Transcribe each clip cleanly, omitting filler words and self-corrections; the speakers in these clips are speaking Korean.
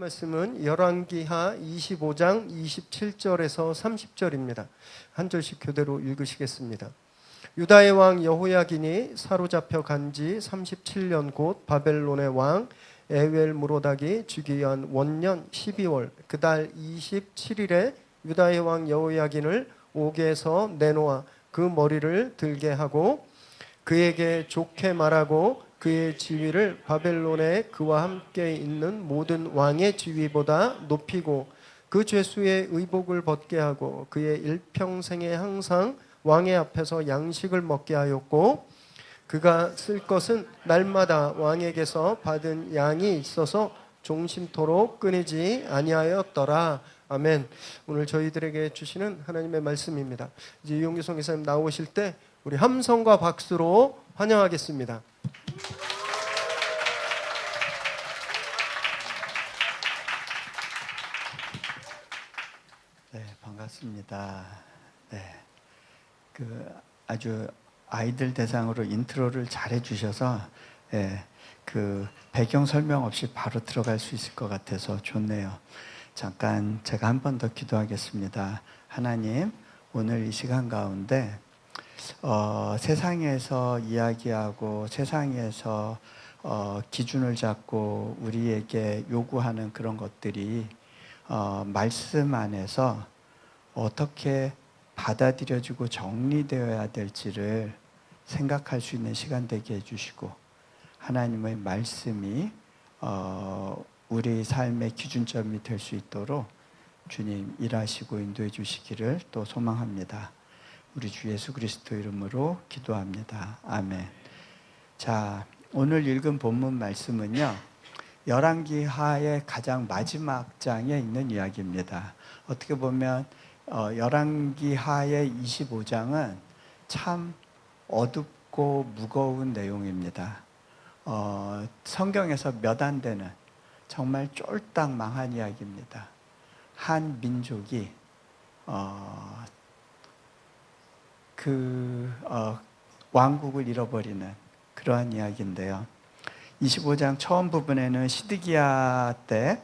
말씀은 열왕기하 25장 27절에서 30절입니다. 한 절씩 교대로 읽으시겠습니다. 유다의 왕 여호야긴이 사로잡혀 간 지 37년 곧 바벨론의 왕 에웰무로닥이 즉위한 원년 12월 그달 27일에 유다의 왕 여호야긴을 옥에서 내놓아 그 머리를 들게 하고 그에게 좋게 말하고 그의 지위를 바벨론에 그와 함께 있는 모든 왕의 지위보다 높이고 그 죄수의 의복을 벗게 하고 그의 일평생에 항상 왕의 앞에서 양식을 먹게 하였고 그가 쓸 것은 날마다 왕에게서 받은 양이 있어서 종신토록 끊이지 아니하였더라. 아멘. 오늘 저희들에게 주시는 하나님의 말씀입니다. 이제 이용규 선교사님 나오실 때 우리 함성과 박수로 환영하겠습니다. 네, 반갑습니다. 네, 아주 아이들 대상으로 인트로를 잘해 주셔서 그 배경 설명 없이 바로 들어갈 수 있을 것 같아서 좋네요. 잠깐 제가 한 번 더 기도하겠습니다. 하나님, 오늘 이 시간 가운데 세상에서 이야기하고 세상에서 기준을 잡고 우리에게 요구하는 그런 것들이 말씀 안에서 어떻게 받아들여지고 정리되어야 될지를 생각할 수 있는 시간 되게 해주시고 하나님의 말씀이 우리 삶의 기준점이 될 수 있도록 주님 일하시고 인도해 주시기를 또 소망합니다. 우리 주 예수 그리스도 이름으로 기도합니다. 아멘. 자, 오늘 읽은 본문 말씀은요, 열왕기하의 가장 마지막 장에 있는 이야기입니다. 어떻게 보면 열왕기하의 25장은 참 어둡고 무거운 내용입니다. 성경에서 몇 안 되는 정말 쫄딱 망한 이야기입니다. 한 민족이 왕국을 잃어버리는 그러한 이야기인데요. 25장 처음 부분에는 시드기야 때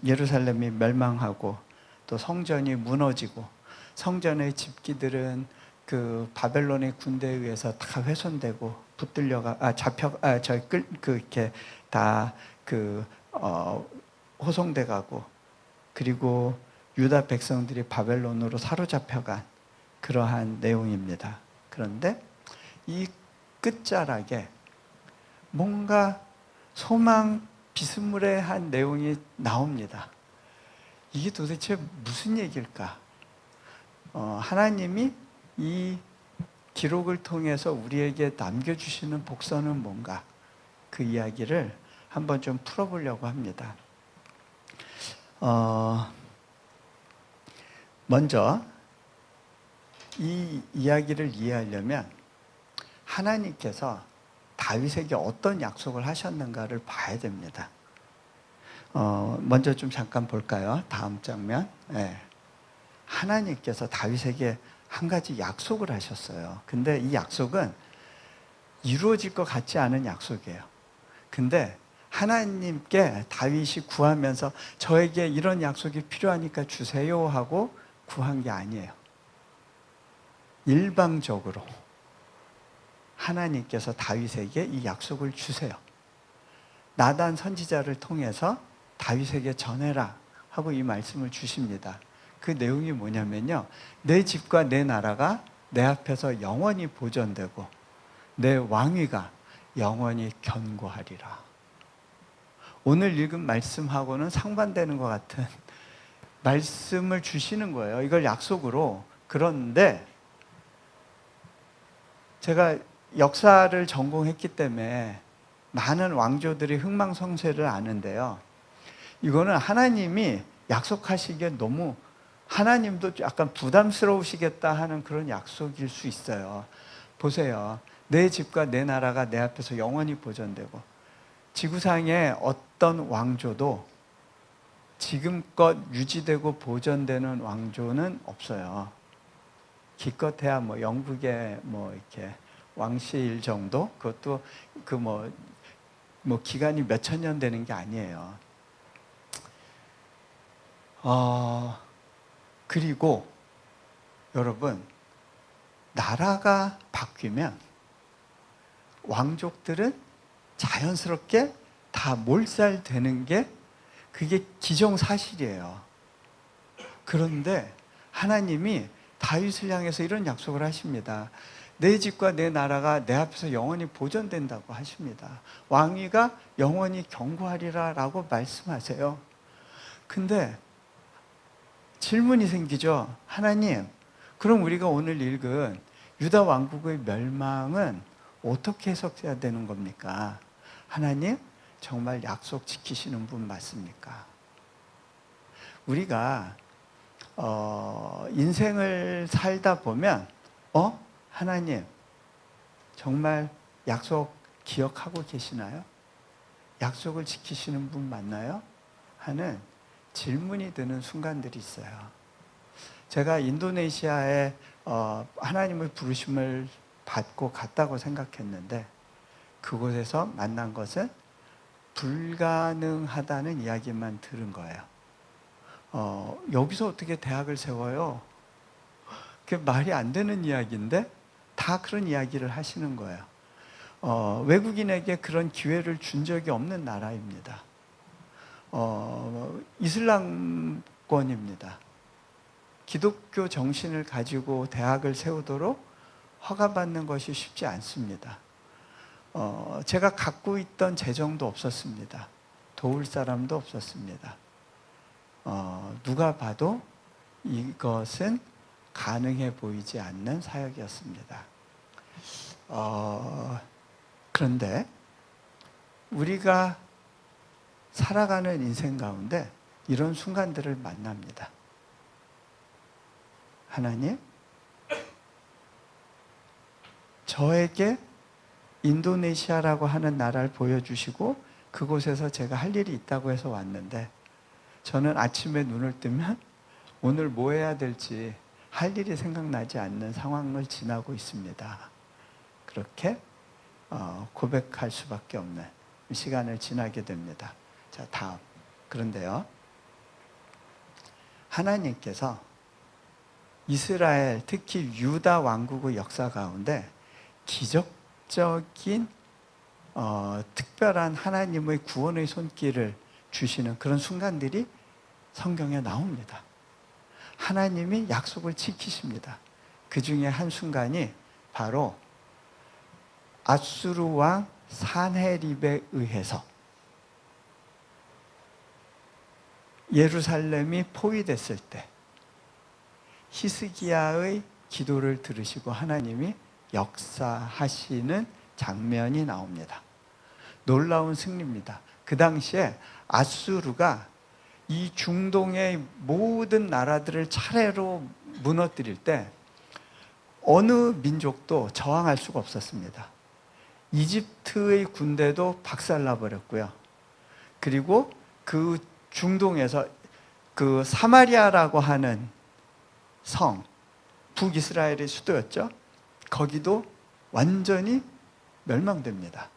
예루살렘이 멸망하고 또 성전이 무너지고 성전의 집기들은 그 바벨론의 군대에 의해서 다 훼손되고 붙들려가 이렇게 다 호송돼 가고 그리고 유다 백성들이 바벨론으로 사로잡혀간 그러한 내용입니다. 그런데 이 끝자락에 뭔가 소망 비스무리한 내용이 나옵니다. 이게 도대체 무슨 얘기일까? 하나님이 이 기록을 통해서 우리에게 남겨주시는 복선은 뭔가? 그 이야기를 한번 좀 풀어보려고 합니다. 먼저 이 이야기를 이해하려면 하나님께서 다윗에게 어떤 약속을 하셨는가를 봐야 됩니다. 먼저 좀 잠깐 볼까요? 다음 장면. 네. 하나님께서 다윗에게 한 가지 약속을 하셨어요. 근데 이 약속은 이루어질 것 같지 않은 약속이에요. 근데 하나님께 다윗이 구하면서 저에게 이런 약속이 필요하니까 주세요 하고 구한 게 아니에요. 일방적으로 하나님께서 다윗에게 이 약속을 주세요. 나단 선지자를 통해서 다윗에게 전해라 하고 이 말씀을 주십니다. 그 내용이 뭐냐면요, 내 집과 내 나라가 내 앞에서 영원히 보존되고 내 왕위가 영원히 견고하리라. 오늘 읽은 말씀하고는 상반되는 것 같은 말씀을 주시는 거예요. 이걸 약속으로. 그런데 제가 역사를 전공했기 때문에 많은 왕조들이 흥망성쇠를 아는데요, 이거는 하나님이 약속하시기에 너무 하나님도 약간 부담스러우시겠다 하는 그런 약속일 수 있어요. 보세요. 내 집과 내 나라가 내 앞에서 영원히 보존되고 지구상의 어떤 왕조도 지금껏 유지되고 보존되는 왕조는 없어요. 기껏해야 영국의 이렇게 왕실 정도? 그것도 기간이 몇천 년 되는 게 아니에요. 그리고 여러분, 나라가 바뀌면 왕족들은 자연스럽게 다 몰살되는 게 그게 기정사실이에요. 그런데 하나님이 다윗을 향해서 이런 약속을 하십니다. 내 집과 내 나라가 내 앞에서 영원히 보존된다고 하십니다. 왕위가 영원히 견고하리라 라고 말씀하세요. 근데 질문이 생기죠. 하나님, 그럼 우리가 오늘 읽은 유다 왕국의 멸망은 어떻게 해석해야 되는 겁니까? 하나님, 정말 약속 지키시는 분 맞습니까? 우리가 인생을 살다 보면 하나님 정말 약속 기억하고 계시나요? 약속을 지키시는 분 맞나요? 하는 질문이 드는 순간들이 있어요. 제가 인도네시아에 하나님의 부르심을 받고 갔다고 생각했는데 그곳에서 만난 것은 불가능하다는 이야기만 들은 거예요. 여기서 어떻게 대학을 세워요? 그게 말이 안 되는 이야기인데 다 그런 이야기를 하시는 거예요. 외국인에게 그런 기회를 준 적이 없는 나라입니다. 이슬람권입니다. 기독교 정신을 가지고 대학을 세우도록 허가받는 것이 쉽지 않습니다. 제가 갖고 있던 재정도 없었습니다. 도울 사람도 없었습니다. 누가 봐도 이것은 가능해 보이지 않는 사역이었습니다. 그런데 우리가 살아가는 인생 가운데 이런 순간들을 만납니다. 하나님, 저에게 인도네시아라고 하는 나라를 보여주시고 그곳에서 제가 할 일이 있다고 해서 왔는데 저는 아침에 눈을 뜨면 오늘 뭐 해야 될지 할 일이 생각나지 않는 상황을 지나고 있습니다. 그렇게 고백할 수밖에 없는 시간을 지나게 됩니다. 자, 다음. 그런데요, 하나님께서 이스라엘, 특히 유다 왕국의 역사 가운데 기적적인 특별한 하나님의 구원의 손길을 주시는 그런 순간들이 성경에 나옵니다. 하나님이 약속을 지키십니다. 그 중에 한 순간이 바로 아수르 왕 산헤립에 의해서 예루살렘이 포위됐을 때 히스기야의 기도를 들으시고 하나님이 역사하시는 장면이 나옵니다. 놀라운 승리입니다. 그 당시에 아수르가 이 중동의 모든 나라들을 차례로 무너뜨릴 때 어느 민족도 저항할 수가 없었습니다. 이집트의 군대도 박살나버렸고요. 그리고 그 중동에서 그 사마리아라고 하는 성, 북이스라엘의 수도였죠. 거기도 완전히 멸망됩니다.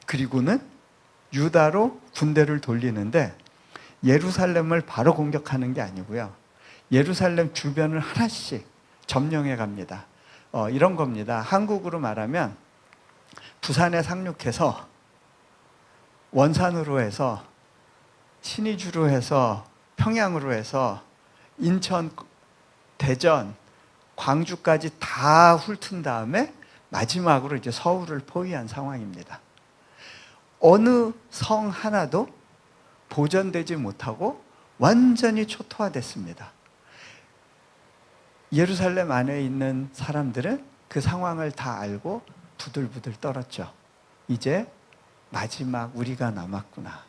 그리고는 유다로 군대를 돌리는데 예루살렘을 바로 공격하는 게 아니고요. 예루살렘 주변을 하나씩 점령해 갑니다. 이런 겁니다. 한국으로 말하면 부산에 상륙해서 원산으로 해서 신의주로 해서 평양으로 해서 인천, 대전, 광주까지 다 훑은 다음에 마지막으로 이제 서울을 포위한 상황입니다. 어느 성 하나도 보존되지 못하고 완전히 초토화됐습니다. 예루살렘 안에 있는 사람들은 그 상황을 다 알고 부들부들 떨었죠. 이제 마지막 우리가 남았구나.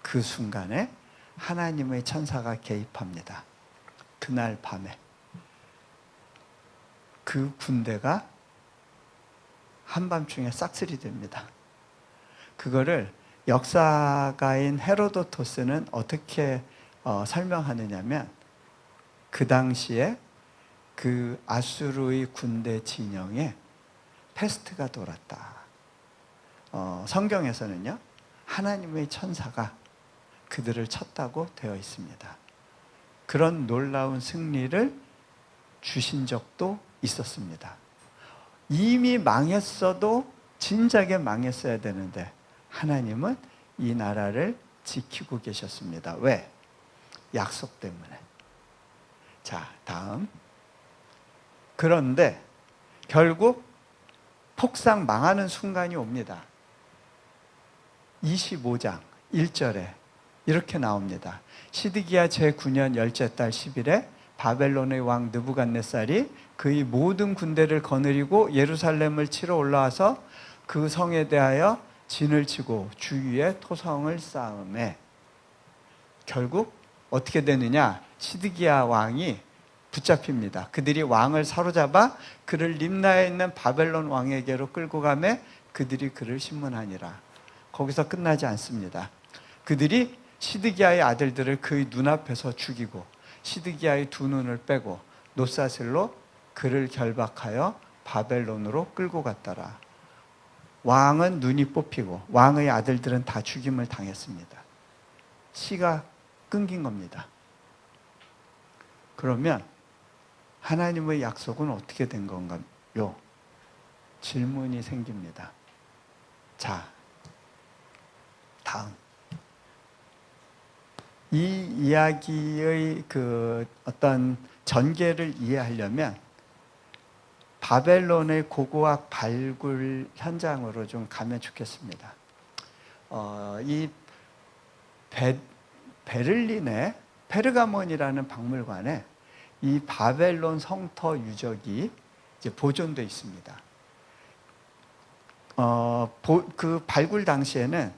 그 순간에 하나님의 천사가 개입합니다. 그날 밤에 그 군대가 한밤중에 싹쓸이 됩니다. 그거를 역사가인 헤로도토스는 어떻게 설명하느냐면 그 당시에 그 아수르의 군대 진영에 패스트가 돌았다. 성경에서는요, 하나님의 천사가 그들을 쳤다고 되어 있습니다. 그런 놀라운 승리를 주신 적도 있었습니다. 이미 망했어도 진작에 망했어야 되는데 하나님은 이 나라를 지키고 계셨습니다. 왜? 약속 때문에. 자, 다음. 그런데 결국 폭삭 망하는 순간이 옵니다. 25장 1절에 이렇게 나옵니다. 시드기야 제9년 열째 달 10일에 바벨론의 왕 느부갓네살이 그의 모든 군대를 거느리고 예루살렘을 치러 올라와서 그 성에 대하여 진을 치고 주위에 토성을 쌓음에 결국 어떻게 되느냐? 시드기야 왕이 붙잡힙니다. 그들이 왕을 사로잡아 그를 림나에 있는 바벨론 왕에게로 끌고 가매 그들이 그를 신문하니라. 거기서 끝나지 않습니다. 그들이 시드기야의 아들들을 그의 눈앞에서 죽이고 시드기야의 두 눈을 빼고 놋사슬로 그를 결박하여 바벨론으로 끌고 갔더라. 왕은 눈이 뽑히고 왕의 아들들은 다 죽임을 당했습니다. 씨가 끊긴 겁니다. 그러면 하나님의 약속은 어떻게 된 건가요? 질문이 생깁니다. 자, 다음. 이 이야기의 그 어떤 전개를 이해하려면 바벨론의 고고학 발굴 현장으로 좀 가면 좋겠습니다. 이 베를린의 페르가몬이라는 박물관에 이 바벨론 성터 유적이 이제 보존되어 있습니다. 그 발굴 당시에는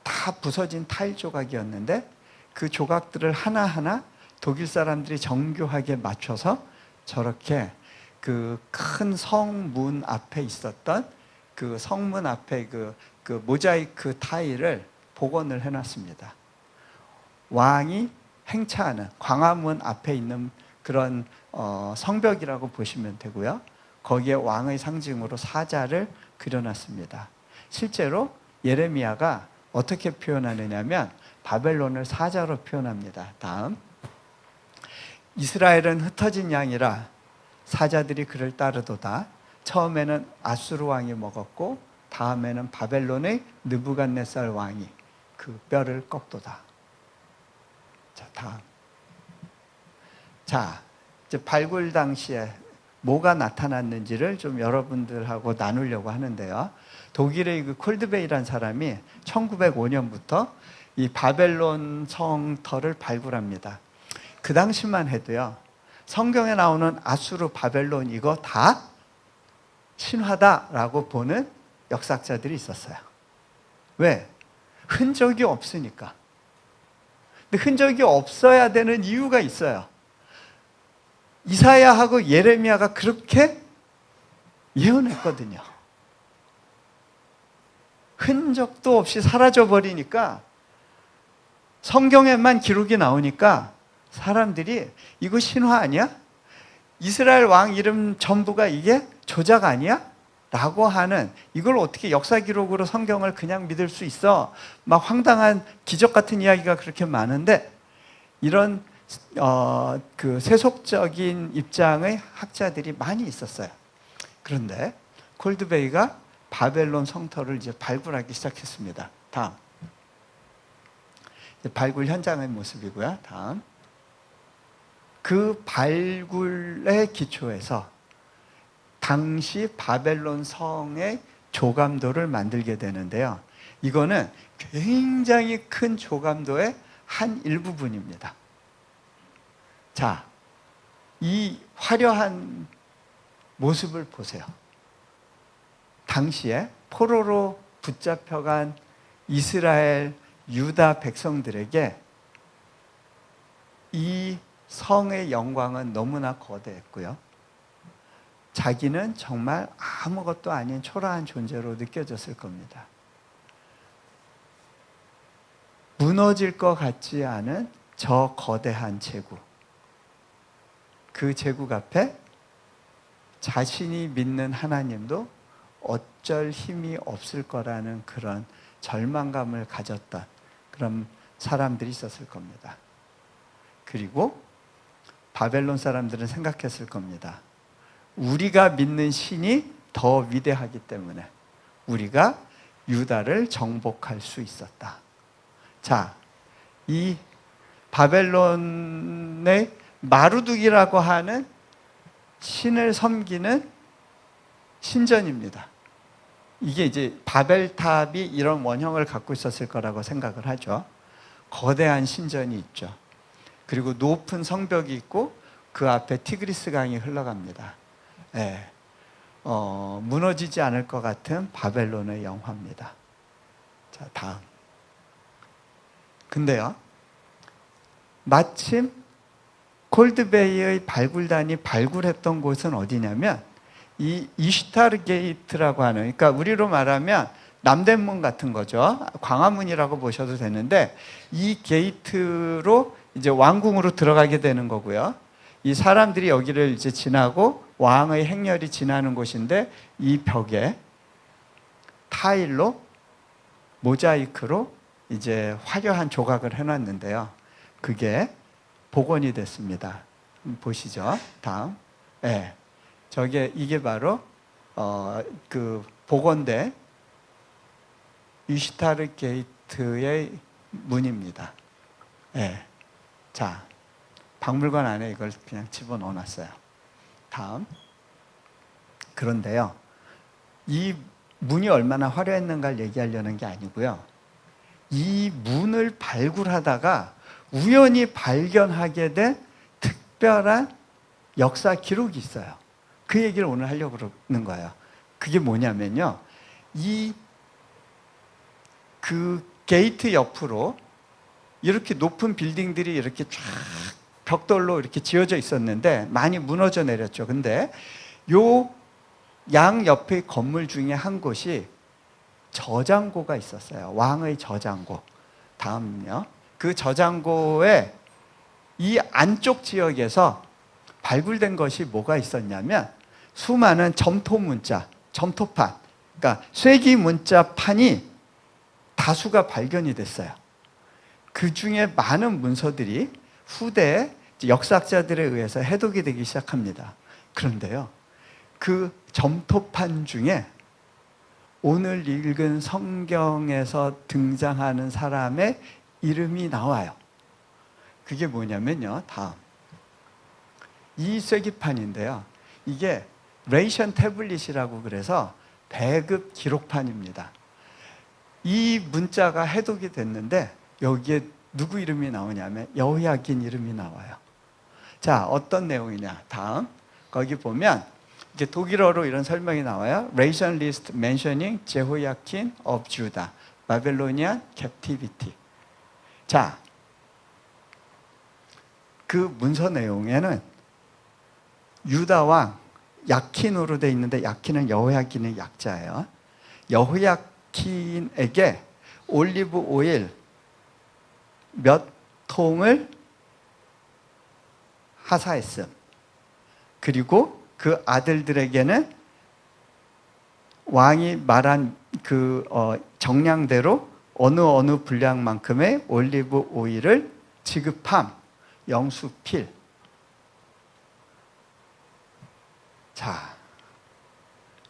다 부서진 타일 조각이었는데 그 조각들을 하나하나 독일 사람들이 정교하게 맞춰서 저렇게 그 큰 성문 앞에 있었던 그 성문 앞에 그 모자이크 타일을 복원을 해놨습니다. 왕이 행차하는 광화문 앞에 있는 그런 성벽이라고 보시면 되고요. 거기에 왕의 상징으로 사자를 그려놨습니다. 실제로 예레미야가 어떻게 표현하느냐면 바벨론을 사자로 표현합니다. 다음. 이스라엘은 흩어진 양이라 사자들이 그를 따르도다. 처음에는 아수르 왕이 먹었고 다음에는 바벨론의 느부갓네살 왕이 그 뼈를 꺾도다. 자, 다음. 자, 이제 발굴 당시에 뭐가 나타났는지를 좀 여러분들하고 나누려고 하는데요. 독일의 그 콜드베이라는 사람이 1905년부터 이 바벨론 성터를 발굴합니다. 그 당시만 해도요, 성경에 나오는 아수르, 바벨론 이거 다 신화다라고 보는 역사학자들이 있었어요. 왜? 흔적이 없으니까. 근데 흔적이 없어야 되는 이유가 있어요. 이사야하고 예레미야가 그렇게 예언했거든요. 흔적도 없이 사라져버리니까 성경에만 기록이 나오니까 사람들이 이거 신화 아니야? 이스라엘 왕 이름 전부가 이게 조작 아니야? 라고 하는, 이걸 어떻게 역사 기록으로 성경을 그냥 믿을 수 있어? 막 황당한 기적 같은 이야기가 그렇게 많은데 이런 그 세속적인 입장의 학자들이 많이 있었어요. 그런데 콜드베이가 바벨론 성터를 이제 발굴하기 시작했습니다. 다음. 발굴 현장의 모습이고요. 다음. 그 발굴의 기초에서 당시 바벨론 성의 조감도를 만들게 되는데요. 이거는 굉장히 큰 조감도의 한 일부분입니다. 자, 이 화려한 모습을 보세요. 당시에 포로로 붙잡혀간 이스라엘 유다 백성들에게 이 성의 영광은 너무나 거대했고요. 자기는 정말 아무것도 아닌 초라한 존재로 느껴졌을 겁니다. 무너질 것 같지 않은 저 거대한 제국. 그 제국 앞에 자신이 믿는 하나님도 어쩔 힘이 없을 거라는 그런 절망감을 가졌던 그런 사람들이 있었을 겁니다. 그리고 바벨론 사람들은 생각했을 겁니다. 우리가 믿는 신이 더 위대하기 때문에 우리가 유다를 정복할 수 있었다. 자, 이 바벨론의 마루둑이라고 하는 신을 섬기는 신전입니다. 이게 이제 바벨탑이 이런 원형을 갖고 있었을 거라고 생각을 하죠. 거대한 신전이 있죠. 그리고 높은 성벽이 있고 그 앞에 티그리스 강이 흘러갑니다. 네. 무너지지 않을 것 같은 바벨론의 영화입니다. 자, 다음. 근데요, 마침 콜드베이의 발굴단이 발굴했던 곳은 어디냐면 이 이슈타르 게이트라고 하는, 그러니까 우리로 말하면 남대문 같은 거죠. 광화문이라고 보셔도 되는데 이 게이트로 이제 왕궁으로 들어가게 되는 거고요. 이 사람들이 여기를 이제 지나고 왕의 행렬이 지나는 곳인데 이 벽에 타일로 모자이크로 이제 화려한 조각을 해놨는데요. 그게 복원이 됐습니다. 보시죠. 다음. 네. 이게 바로 그 복원된 이슈타르 게이트의 문입니다. 네. 자, 박물관 안에 이걸 그냥 집어넣어 놨어요. 다음. 그런데요, 이 문이 얼마나 화려했는가를 얘기하려는 게 아니고요. 이 문을 발굴하다가 우연히 발견하게 된 특별한 역사 기록이 있어요. 그 얘기를 오늘 하려고 그러는 거예요. 그게 뭐냐면요, 그 게이트 옆으로 이렇게 높은 빌딩들이 이렇게 쫙 벽돌로 이렇게 지어져 있었는데 많이 무너져 내렸죠. 근데 요 양 옆의 건물 중에 한 곳이 저장고가 있었어요. 왕의 저장고. 다음요. 그 저장고에 이 안쪽 지역에서 발굴된 것이 뭐가 있었냐면 수많은 점토 문자, 점토판, 그러니까 쇠기 문자판이 다수가 발견이 됐어요. 그 중에 많은 문서들이 후대에 역사학자들에 의해서 해독이 되기 시작합니다. 그런데요, 그 점토판 중에 오늘 읽은 성경에서 등장하는 사람의 이름이 나와요. 그게 뭐냐면요, 다음. 이 쇠기판인데요. 이게 레이션 태블릿이라고 그래서 배급 기록판입니다. 이 문자가 해독이 됐는데 여기에 누구 이름이 나오냐면 여호야긴 이름이 나와요. 자, 어떤 내용이냐? 다음. 거기 보면 이제 독일어로 이런 설명이 나와요. Ration list mentioning Jehoiakim of Judah, Babylonian captivity. 자, 그 문서 내용에는 유다 왕 야킨으로 되어 있는데 야킨은 여호야긴의 약자예요. 여호야킨에게 올리브 오일 몇 통을 하사했음. 그리고 그 아들들에게는 왕이 말한 그 정량대로 어느 분량만큼의 올리브 오일을 지급함. 영수필. 자,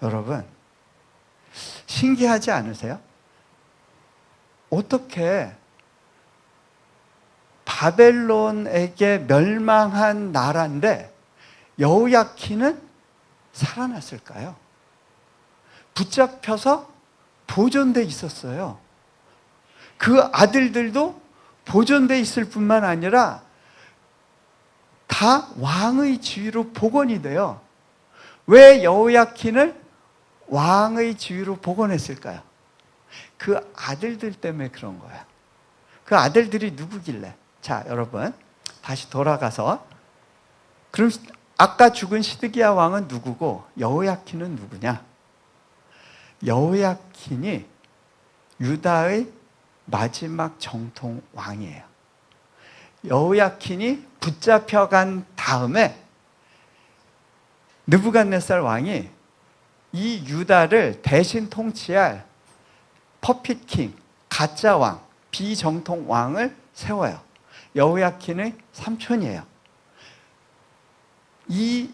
여러분 신기하지 않으세요? 어떻게 바벨론에게 멸망한 나라인데 여호야킨은 살아났을까요? 붙잡혀서 보존돼 있었어요. 그 아들들도 보존돼 있을 뿐만 아니라 다 왕의 지위로 복원이 돼요. 왜 여호야킨을 왕의 지위로 복원했을까요? 그 아들들 때문에 그런 거야. 그 아들들이 누구길래? 자, 여러분 다시 돌아가서 그럼 아까 죽은 시드기야 왕은 누구고 여호야킨은 누구냐? 여호야킨이 유다의 마지막 정통 왕이에요. 여호야킨이 붙잡혀간 다음에 느부갓네살 왕이 이 유다를 대신 통치할 퍼핏 킹, 가짜 왕, 비정통 왕을 세워요. 여호야킨의 삼촌이에요. 이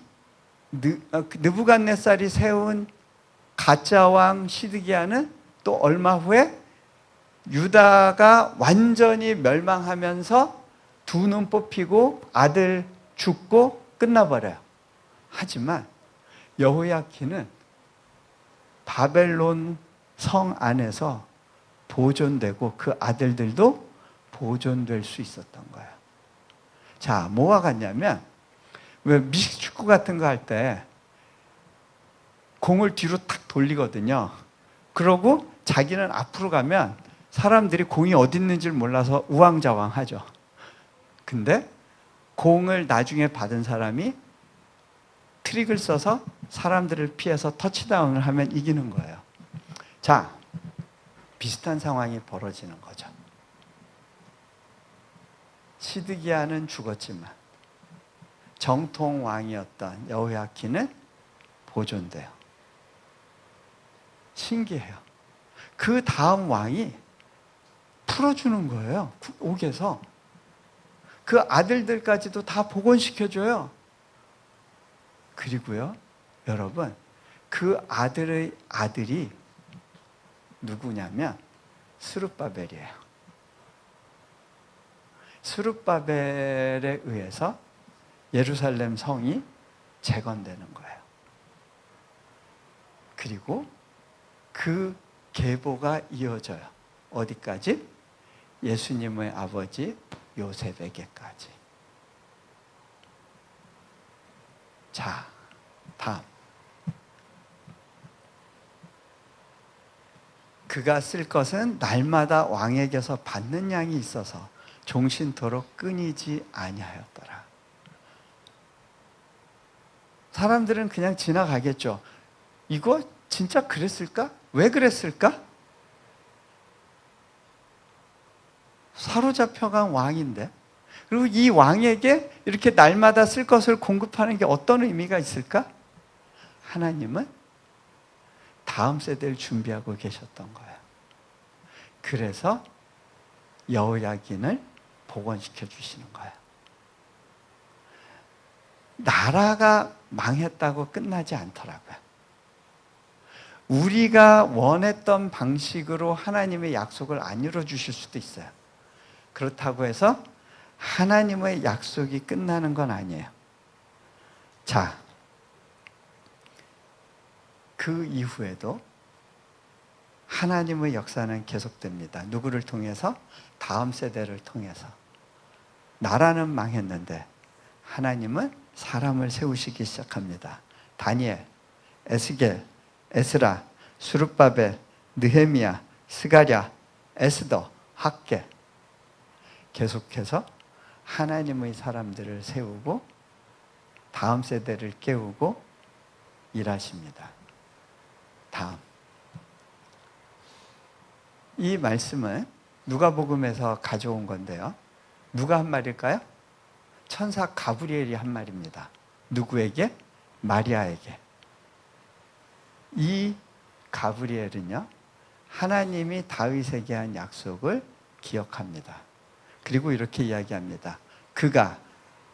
느부갓네살이 세운 가짜 왕 시드기야는 또 얼마 후에 유다가 완전히 멸망하면서 두 눈 뽑히고 아들 죽고 끝나버려요. 하지만 여호야킨은 바벨론 성 안에서 보존되고 그 아들들도 보존될 수 있었던 거예요. 자, 뭐와 같냐면 왜 미식축구 같은 거 할 때 공을 뒤로 탁 돌리거든요. 그러고 자기는 앞으로 가면 사람들이 공이 어디 있는지를 몰라서 우왕좌왕하죠. 근데 공을 나중에 받은 사람이 트릭을 써서 사람들을 피해서 터치다운을 하면 이기는 거예요. 자, 비슷한 상황이 벌어지는 거죠. 시드기야는 죽었지만 정통 왕이었던 여호야킨은 보존돼요. 신기해요. 그 다음 왕이 풀어주는 거예요. 옥에서. 그 아들들까지도 다 복원시켜줘요. 그리고요, 여러분, 그 아들의 아들이 누구냐면 스룹바벨이에요. 스룹바벨에 의해서 예루살렘 성이 재건되는 거예요. 그리고 그 계보가 이어져요. 어디까지? 예수님의 아버지 요셉에게까지. 자, 다음. 그가 쓸 것은 날마다 왕에게서 받는 양이 있어서 종신토록 끊이지 아니하였더라. 사람들은 그냥 지나가겠죠. 이거 진짜 그랬을까? 왜 그랬을까? 사로잡혀간 왕인데, 그리고 이 왕에게 이렇게 날마다 쓸 것을 공급하는 게 어떤 의미가 있을까? 하나님은 다음 세대를 준비하고 계셨던 거예요. 그래서 여호야긴을 복원시켜 주시는 거예요. 나라가 망했다고 끝나지 않더라고요. 우리가 원했던 방식으로 하나님의 약속을 안 이루어 주실 수도 있어요. 그렇다고 해서 하나님의 약속이 끝나는 건 아니에요. 자, 그 이후에도 하나님의 역사는 계속됩니다. 누구를 통해서? 다음 세대를 통해서. 나라는 망했는데 하나님은 사람을 세우시기 시작합니다. 다니엘, 에스겔, 에스라, 수룹바벨, 느헤미야, 스가랴, 에스더, 학개. 계속해서 하나님의 사람들을 세우고 다음 세대를 깨우고 일하십니다. 다음. 이 말씀은 누가복음에서 가져온 건데요. 누가 한 말일까요? 천사 가브리엘이 한 말입니다. 누구에게? 마리아에게. 이 가브리엘은요, 하나님이 다윗에게 한 약속을 기억합니다. 그리고 이렇게 이야기합니다. 그가,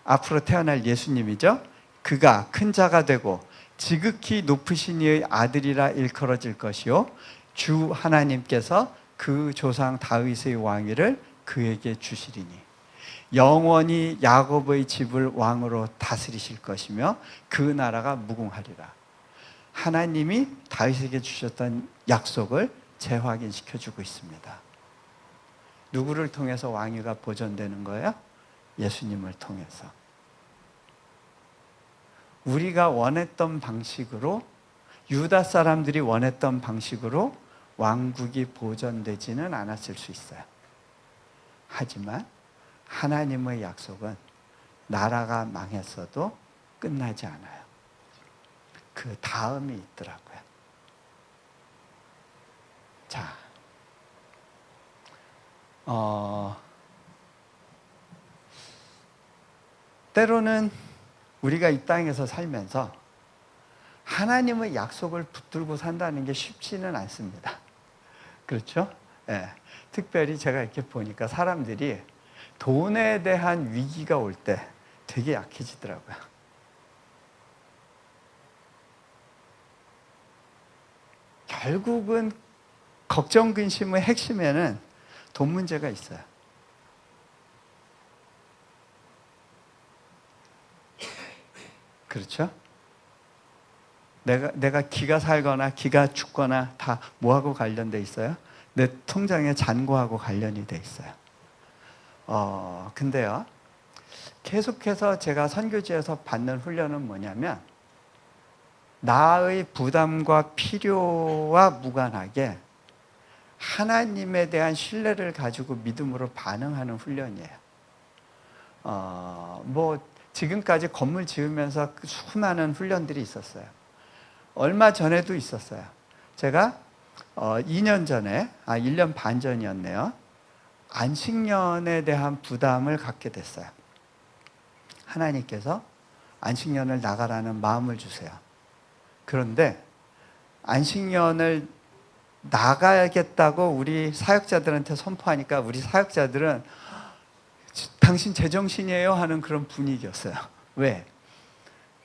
앞으로 태어날 예수님이죠. 그가 큰 자가 되고 지극히 높으신 이의 아들이라 일컬어질 것이요, 주 하나님께서 그 조상 다윗의 왕위를 그에게 주시리니 영원히 야곱의 집을 왕으로 다스리실 것이며 그 나라가 무궁하리라. 하나님이 다윗에게 주셨던 약속을 재확인시켜주고 있습니다. 누구를 통해서 왕위가 보존되는 거예요? 예수님을 통해서. 우리가 원했던 방식으로, 유다 사람들이 원했던 방식으로 왕국이 보존되지는 않았을 수 있어요. 하지만 하나님의 약속은 나라가 망했어도 끝나지 않아요. 그 다음이 있더라고요. 자, 때로는 우리가 이 땅에서 살면서 하나님의 약속을 붙들고 산다는 게 쉽지는 않습니다. 그렇죠? 예. 특별히 제가 이렇게 보니까 사람들이 돈에 대한 위기가 올 때 되게 약해지더라고요. 결국은 걱정, 근심의 핵심에는 돈 문제가 있어요. 그렇죠? 내가 기가 살거나 기가 죽거나 다 뭐하고 관련돼 있어요? 내 통장의 잔고하고 관련이 돼 있어요. 근데요, 계속해서 제가 선교지에서 받는 훈련은 뭐냐면, 나의 부담과 필요와 무관하게 하나님에 대한 신뢰를 가지고 믿음으로 반응하는 훈련이에요. 지금까지 건물 지으면서 수많은 훈련들이 있었어요. 얼마 전에도 있었어요. 제가 2년 전에, 1년 반 전이었네요. 안식년에 대한 부담을 갖게 됐어요. 하나님께서 안식년을 나가라는 마음을 주세요. 그런데 안식년을 나가야겠다고 우리 사역자들한테 선포하니까 우리 사역자들은 당신 제정신이에요 하는 그런 분위기였어요. 왜?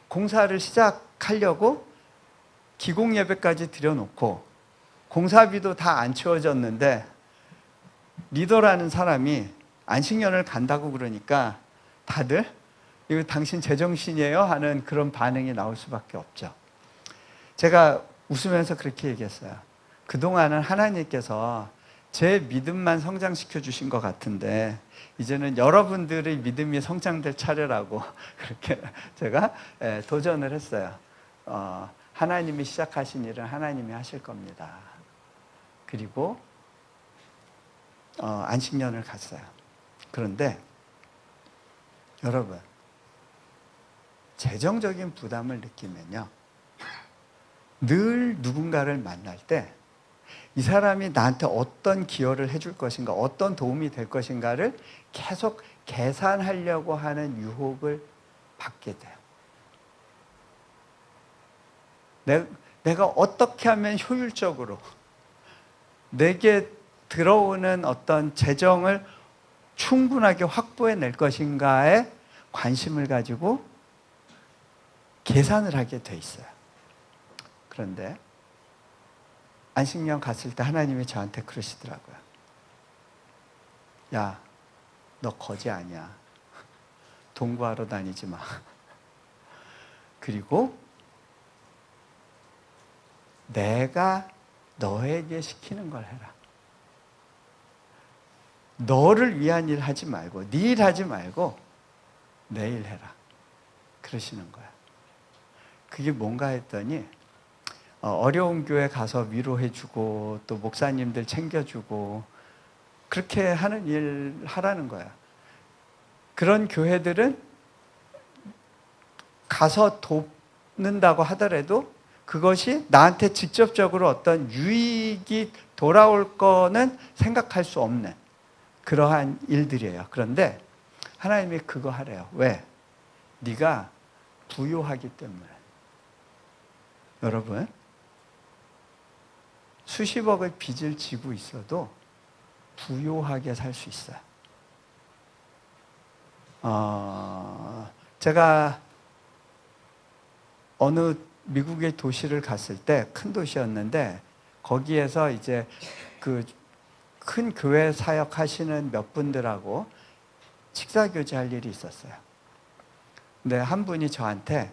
공사를 시작하려고 기공 예배까지 드려놓고 공사비도 다 안 채워졌는데 리더라는 사람이 안식년을 간다고 그러니까 다들 이거 당신 제정신이에요 하는 그런 반응이 나올 수밖에 없죠. 제가 웃으면서 그렇게 얘기했어요. 그동안은 하나님께서 제 믿음만 성장시켜 주신 것 같은데 이제는 여러분들의 믿음이 성장될 차례라고 그렇게 제가 도전을 했어요. 하나님이 시작하신 일은 하나님이 하실 겁니다. 그리고 안식년을 갔어요. 그런데 여러분, 재정적인 부담을 느끼면요, 늘 누군가를 만날 때 이 사람이 나한테 어떤 기여를 해줄 것인가, 어떤 도움이 될 것인가를 계속 계산하려고 하는 유혹을 받게 돼요. 내가 어떻게 하면 효율적으로 내게 들어오는 어떤 재정을 충분하게 확보해낼 것인가에 관심을 가지고 계산을 하게 돼 있어요. 그런데 안식년 갔을 때 하나님이 저한테 그러시더라고요. 야, 너 거지 아니야. 돈 구하러 다니지 마. 그리고 내가 너에게 시키는 걸 해라. 너를 위한 일 하지 말고, 네 일 하지 말고 내 일 해라. 그러시는 거야. 그게 뭔가 했더니 어려운 교회 가서 위로해주고 또 목사님들 챙겨주고 그렇게 하는 일 하라는 거야. 그런 교회들은 가서 돕는다고 하더라도 그것이 나한테 직접적으로 어떤 유익이 돌아올 거는 생각할 수 없는 그러한 일들이에요. 그런데 하나님이 그거 하래요. 왜? 네가 부요하기 때문에. 여러분, 수십억의 빚을 지고 있어도 부요하게 살 수 있어요. 제가 어느 미국의 도시를 갔을 때, 큰 도시였는데 거기에서 이제 그 큰 교회 사역하시는 몇 분들하고 식사 교제할 일이 있었어요. 근데 한 분이 저한테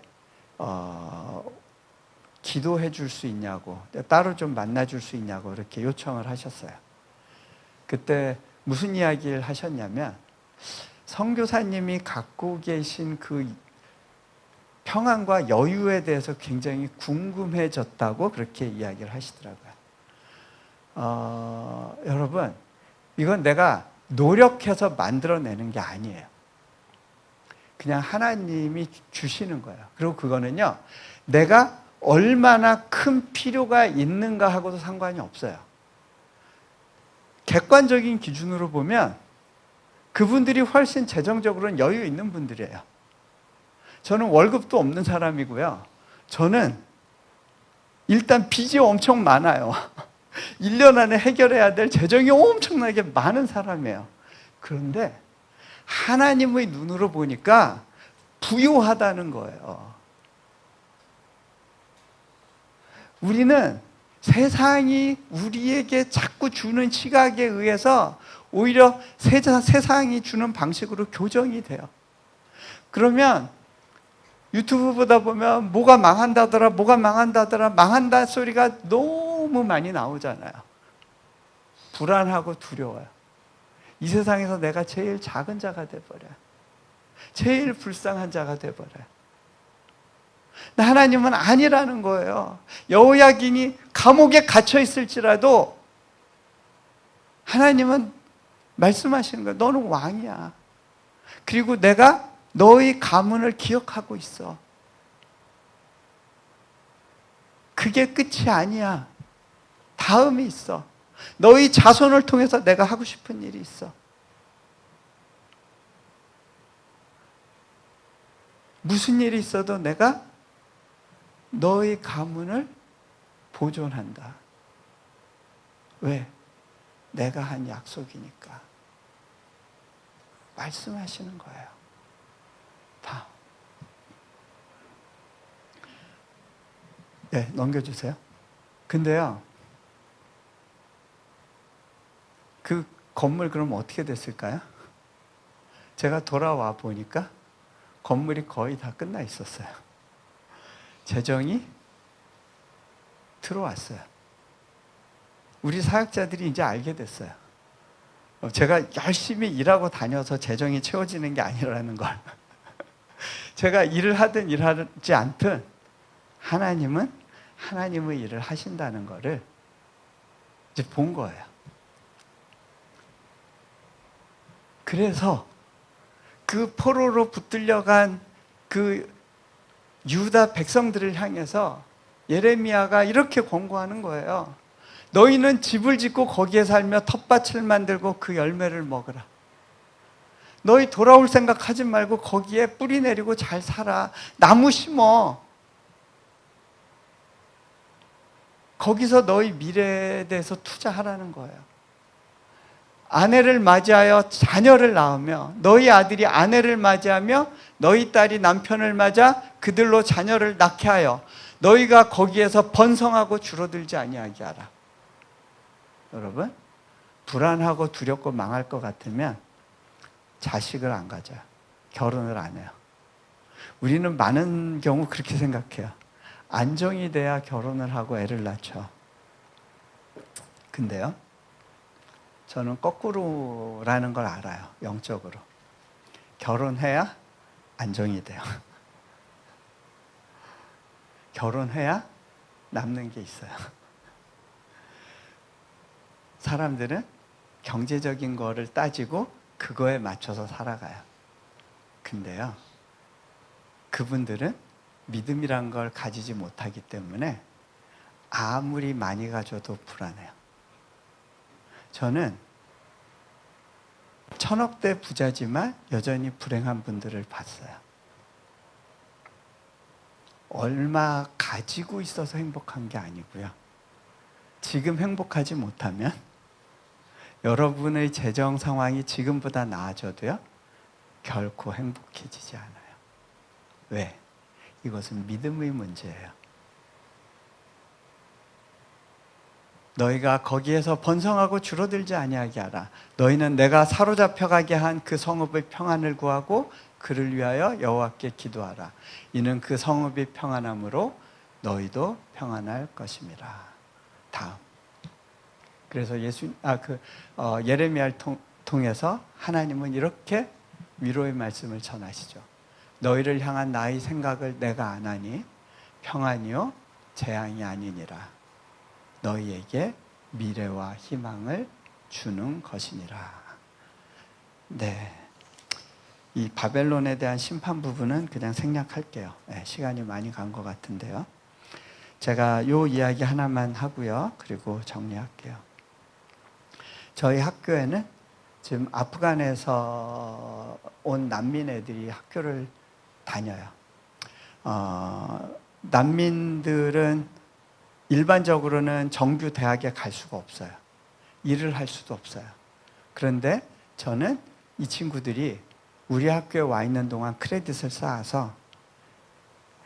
기도해 줄 수 있냐고, 따로 좀 만나 줄 수 있냐고 이렇게 요청을 하셨어요. 그때 무슨 이야기를 하셨냐면, 선교사님이 갖고 계신 그 평안과 여유에 대해서 굉장히 궁금해졌다고 그렇게 이야기를 하시더라고요. 여러분, 이건 내가 노력해서 만들어내는 게 아니에요. 그냥 하나님이 주시는 거예요. 그리고 그거는요, 내가 얼마나 큰 필요가 있는가 하고도 상관이 없어요. 객관적인 기준으로 보면 그분들이 훨씬 재정적으로는 여유 있는 분들이에요. 저는 월급도 없는 사람이고요. 저는 일단 빚이 엄청 많아요. 1년 안에 해결해야 될 재정이 엄청나게 많은 사람이에요. 그런데 하나님의 눈으로 보니까 부유하다는 거예요. 우리는 세상이 우리에게 자꾸 주는 시각에 의해서 오히려 세상이 주는 방식으로 교정이 돼요. 그러면 유튜브 보다 보면 뭐가 망한다더라, 뭐가 망한다더라, 망한다 소리가 너무 많이 나오잖아요. 불안하고 두려워요. 이 세상에서 내가 제일 작은 자가 돼버려요. 제일 불쌍한 자가 돼버려요. 근데 하나님은 아니라는 거예요. 여호야긴이 감옥에 갇혀 있을지라도 하나님은 말씀하시는 거예요. 너는 왕이야. 그리고 내가 너의 가문을 기억하고 있어. 그게 끝이 아니야. 다음이 있어. 너희 자손을 통해서 내가 하고 싶은 일이 있어. 무슨 일이 있어도 내가 너희 가문을 보존한다. 왜? 내가 한 약속이니까. 말씀하시는 거예요. 다. 네, 넘겨주세요. 근데요, 그 건물 그럼 어떻게 됐을까요? 제가 돌아와 보니까 건물이 거의 다 끝나 있었어요. 재정이 들어왔어요. 우리 사역자들이 이제 알게 됐어요. 제가 열심히 일하고 다녀서 재정이 채워지는 게 아니라는 걸. 제가 일을 하든 일하지 않든 하나님은 하나님의 일을 하신다는 거를 이제 본 거예요. 그래서 그 포로로 붙들려간 그 유다 백성들을 향해서 예레미야가 이렇게 권고하는 거예요. 너희는 집을 짓고 거기에 살며 텃밭을 만들고 그 열매를 먹으라. 너희 돌아올 생각 하지 말고 거기에 뿌리 내리고 잘 살아. 나무 심어. 거기서 너희 미래에 대해서 투자하라는 거예요. 아내를 맞이하여 자녀를 낳으며 너희 아들이 아내를 맞이하며 너희 딸이 남편을 맞아 그들로 자녀를 낳게 하여 너희가 거기에서 번성하고 줄어들지 아니하게 하라. 여러분, 불안하고 두렵고 망할 것 같으면 자식을 안 가져요. 결혼을 안 해요. 우리는 많은 경우 그렇게 생각해요. 안정이 돼야 결혼을 하고 애를 낳죠. 근데요, 저는 거꾸로라는 걸 알아요. 영적으로. 결혼해야 안정이 돼요. 결혼해야 남는 게 있어요. 사람들은 경제적인 거를 따지고 그거에 맞춰서 살아가요. 근데요, 그분들은 믿음이란 걸 가지지 못하기 때문에 아무리 많이 가져도 불안해요. 저는 1000억대 부자지만 여전히 불행한 분들을 봤어요. 얼마 가지고 있어서 행복한 게 아니고요. 지금 행복하지 못하면 여러분의 재정 상황이 지금보다 나아져도요, 결코 행복해지지 않아요. 왜? 이것은 믿음의 문제예요. 너희가 거기에서 번성하고 줄어들지 아니하게 하라. 너희는 내가 사로잡혀 가게 한 그 성읍의 평안을 구하고 그를 위하여 여호와께 기도하라. 이는 그 성읍이 평안함으로 너희도 평안할 것임이라. 다음. 그래서 예레미야를 통해서 하나님은 이렇게 위로의 말씀을 전하시죠. 너희를 향한 나의 생각을 내가 아나니 평안이요 재앙이 아니니라. 너희에게 미래와 희망을 주는 것이니라. 네, 이 바벨론에 대한 심판 부분은 그냥 생략할게요. 네, 시간이 많이 간 것 같은데요. 제가 요 이야기 하나만 하고요. 그리고 정리할게요. 저희 학교에는 지금 아프간에서 온 난민 애들이 학교를 다녀요. 난민들은 일반적으로는 정규 대학에 갈 수가 없어요. 일을 할 수도 없어요. 그런데 저는 이 친구들이 우리 학교에 와 있는 동안 크레딧을 쌓아서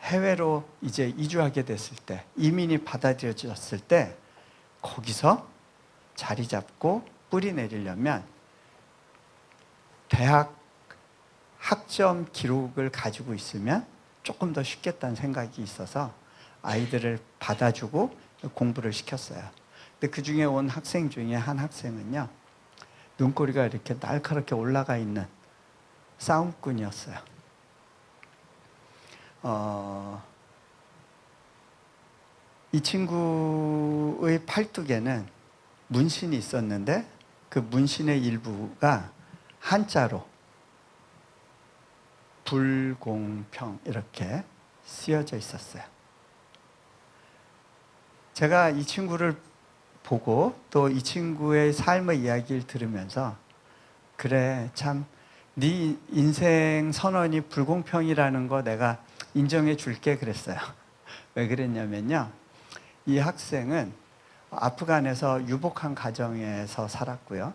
해외로 이제 이주하게 됐을 때, 이민이 받아들여졌을 때 거기서 자리 잡고 뿌리 내리려면 대학 학점 기록을 가지고 있으면 조금 더 쉽겠다는 생각이 있어서 아이들을 받아주고 공부를 시켰어요. 근데 그 중에 온 학생 중에 한 학생은요, 눈꼬리가 이렇게 날카롭게 올라가 있는 싸움꾼이었어요. 이 친구의 팔뚝에는 문신이 있었는데 그 문신의 일부가 한자로 불공평 이렇게 쓰여져 있었어요. 제가 이 친구를 보고 또 이 친구의 삶의 이야기를 들으면서 그래, 참 네 인생 선언이 불공평이라는 거 내가 인정해 줄게 그랬어요. 왜 그랬냐면요, 이 학생은 아프간에서 유복한 가정에서 살았고요.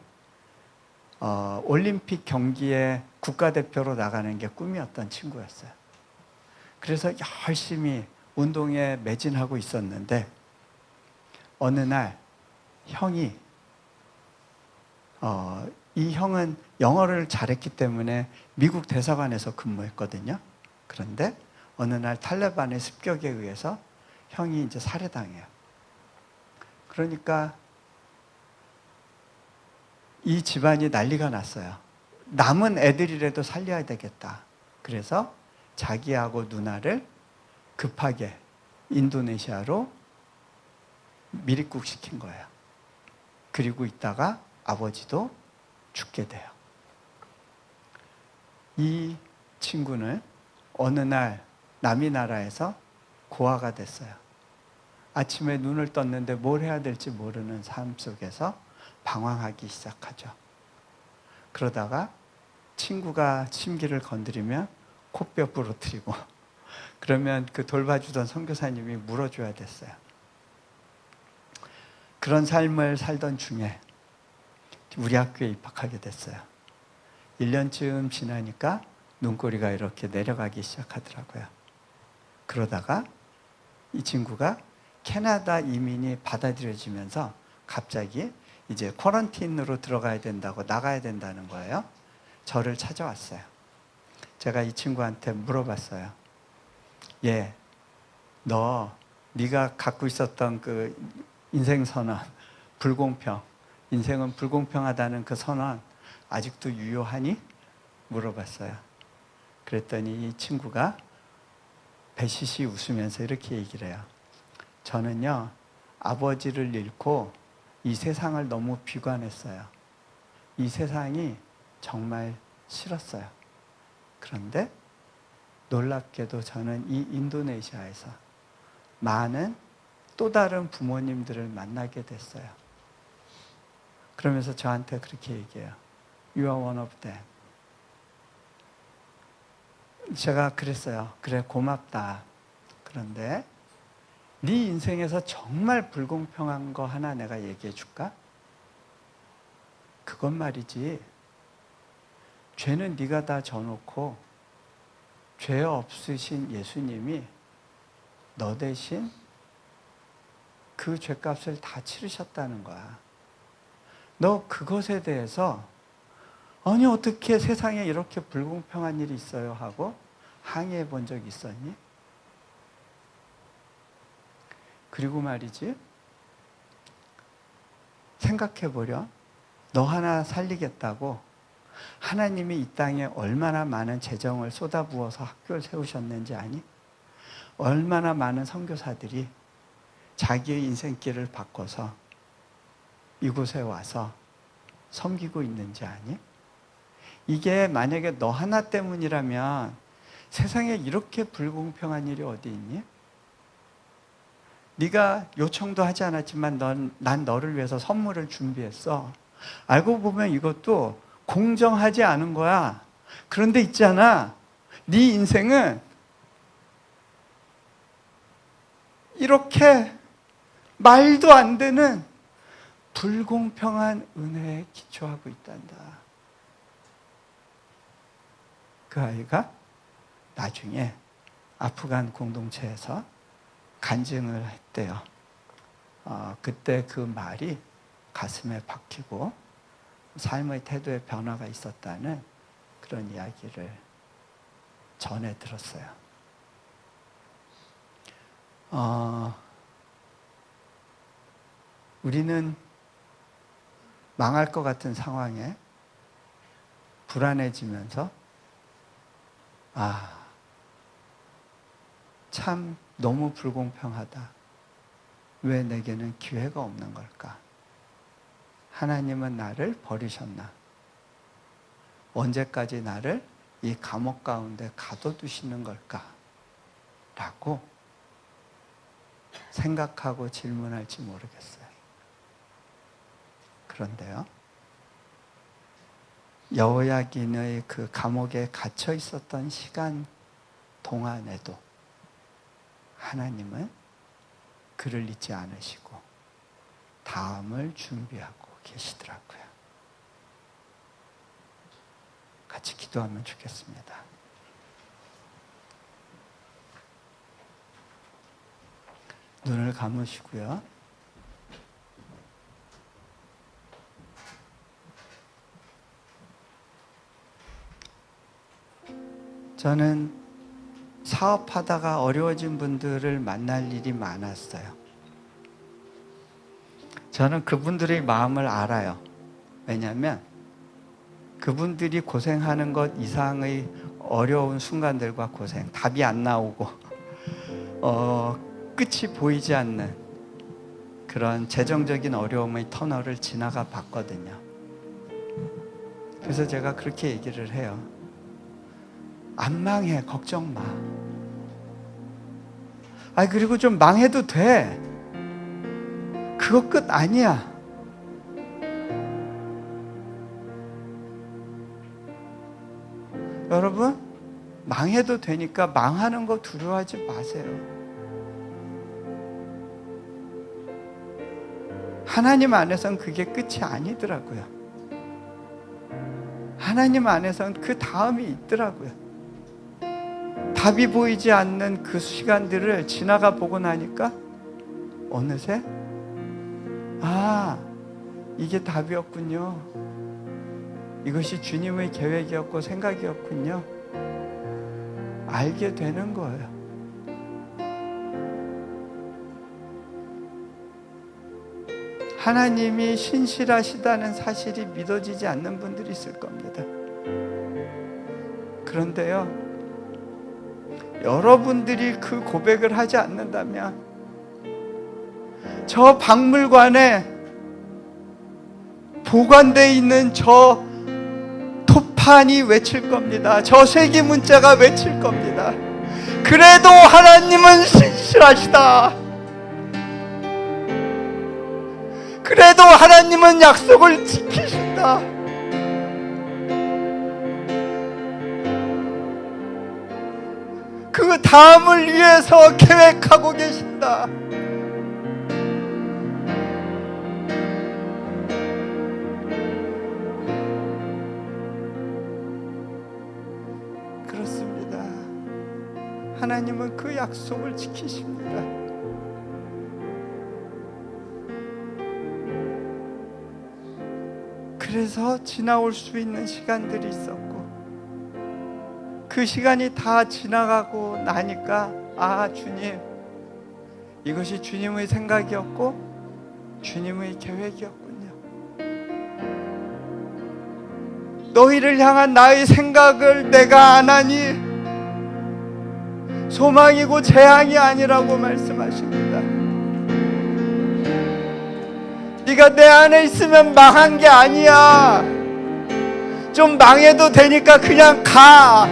올림픽 경기에 국가대표로 나가는 게 꿈이었던 친구였어요. 그래서 열심히 운동에 매진하고 있었는데 어느 날 형이 이 형은 영어를 잘했기 때문에 미국 대사관에서 근무했거든요. 그런데 어느 날 탈레반의 습격에 의해서 형이 이제 살해당해요. 그러니까 이 집안이 난리가 났어요. 남은 애들이라도 살려야 되겠다. 그래서 자기하고 누나를 급하게 인도네시아로 미립국시킨 거예요. 그리고 있다가 아버지도 죽게 돼요. 이 친구는 어느 날 남이 나라에서 고아가 됐어요. 아침에 눈을 떴는데 뭘 해야 될지 모르는 삶 속에서 방황하기 시작하죠. 그러다가 친구가 침기를 건드리면 코뼈 부러뜨리고 그러면 그 돌봐주던 선교사님이 물어줘야 됐어요. 그런 삶을 살던 중에 우리 학교에 입학하게 됐어요. 1년쯤 지나니까 눈꼬리가 이렇게 내려가기 시작하더라고요. 그러다가 이 친구가 캐나다 이민이 받아들여지면서 갑자기 이제 쿼런틴으로 들어가야 된다고 나가야 된다는 거예요. 저를 찾아왔어요. 제가 이 친구한테 물어봤어요. 네가 갖고 있었던 그 인생 선언, 불공평, 인생은 불공평하다는 그 선언 아직도 유효하니? 물어봤어요. 그랬더니 이 친구가 배시시 웃으면서 이렇게 얘기를 해요. 저는요, 아버지를 잃고 이 세상을 너무 비관했어요. 이 세상이 정말 싫었어요. 그런데 놀랍게도 저는 이 인도네시아에서 많은 또 다른 부모님들을 만나게 됐어요. 그러면서 저한테 그렇게 얘기해요. You are one of them. 제가 그랬어요. 그래, 고맙다. 그런데 네 인생에서 정말 불공평한 거 하나 내가 얘기해 줄까? 그건 말이지, 죄는 네가 다 져놓고 죄 없으신 예수님이 너 대신 그 죄값을 다 치르셨다는 거야. 너 그것에 대해서 아니 어떻게 세상에 이렇게 불공평한 일이 있어요 하고 항의해 본 적 있었니? 그리고 말이지, 생각해보렴. 너 하나 살리겠다고 하나님이 이 땅에 얼마나 많은 재정을 쏟아부어서 학교를 세우셨는지 아니? 얼마나 많은 선교사들이 자기의 인생길을 바꿔서 이곳에 와서 섬기고 있는지 아니? 이게 만약에 너 하나 때문이라면 세상에 이렇게 불공평한 일이 어디 있니? 네가 요청도 하지 않았지만 난 너를 위해서 선물을 준비했어. 알고 보면 이것도 공정하지 않은 거야. 그런데 있잖아, 네 인생은 이렇게 말도 안 되는 불공평한 은혜에 기초하고 있단다. 그 아이가 나중에 아프간 공동체에서 간증을 했대요. 그때 그 말이 가슴에 박히고 삶의 태도에 변화가 있었다는 그런 이야기를 전해 들었어요. 우리는 망할 것 같은 상황에 불안해지면서 참 너무 불공평하다. 왜 내게는 기회가 없는 걸까? 하나님은 나를 버리셨나? 언제까지 나를 이 감옥 가운데 가둬두시는 걸까? 라고 생각하고 질문할지 모르겠어요. 그런데요, 여호야긴의 그 감옥에 갇혀 있었던 시간 동안에도 하나님은 그를 잊지 않으시고 다음을 준비하고 계시더라고요. 같이 기도하면 좋겠습니다. 눈을 감으시고요. 저는 사업하다가 어려워진 분들을 만날 일이 많았어요. 저는 그분들의 마음을 알아요. 왜냐하면 그분들이 고생하는 것 이상의 어려운 순간들과 고생, 답이 안 나오고 끝이 보이지 않는 그런 재정적인 어려움의 터널을 지나가 봤거든요. 그래서 제가 그렇게 얘기를 해요. 안 망해, 걱정 마. 그리고 좀 망해도 돼. 그거 끝 아니야. 여러분, 망해도 되니까 망하는 거 두려워하지 마세요. 하나님 안에선 그게 끝이 아니더라고요. 하나님 안에선 그 다음이 있더라고요. 답이 보이지 않는 그 시간들을 지나가 보고 나니까 어느새 이게 답이었군요. 이것이 주님의 계획이었고 생각이었군요. 알게 되는 거예요. 하나님이 신실하시다는 사실이 믿어지지 않는 분들이 있을 겁니다. 그런데요, 여러분들이 그 고백을 하지 않는다면 저 박물관에 보관되어 있는 저 토판이 외칠 겁니다. 저 세기 문자가 외칠 겁니다. 그래도 하나님은 신실하시다. 그래도 하나님은 약속을 지키신다. 그 다음을 위해서 계획하고 계신다. 그렇습니다. 하나님은 그 약속을 지키십니다. 그래서 지나올 수 있는 시간들이 있었고, 그 시간이 다 지나가고 나니까 주님, 이것이 주님의 생각이었고 주님의 계획이었군요. 너희를 향한 나의 생각을 내가 안 하니 소망이고 재앙이 아니라고 말씀하십니다. 네가 내 안에 있으면 망한 게 아니야. 좀 망해도 되니까 그냥 가.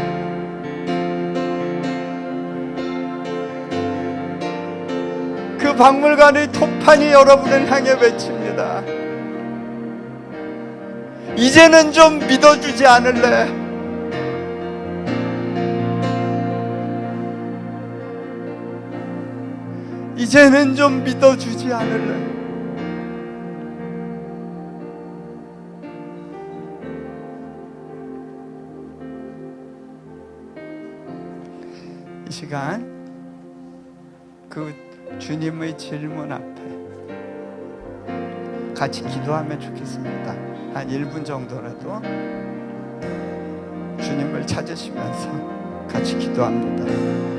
그 박물관의 토판이 여러분을 향해 외칩니다. 이제는 좀 믿어주지 않을래? 이제는 좀 믿어주지 않을래? 이 시간 그 주님의 질문 앞에 같이 기도하면 좋겠습니다. 한 1분 정도라도 주님을 찾으시면서 같이 기도합니다.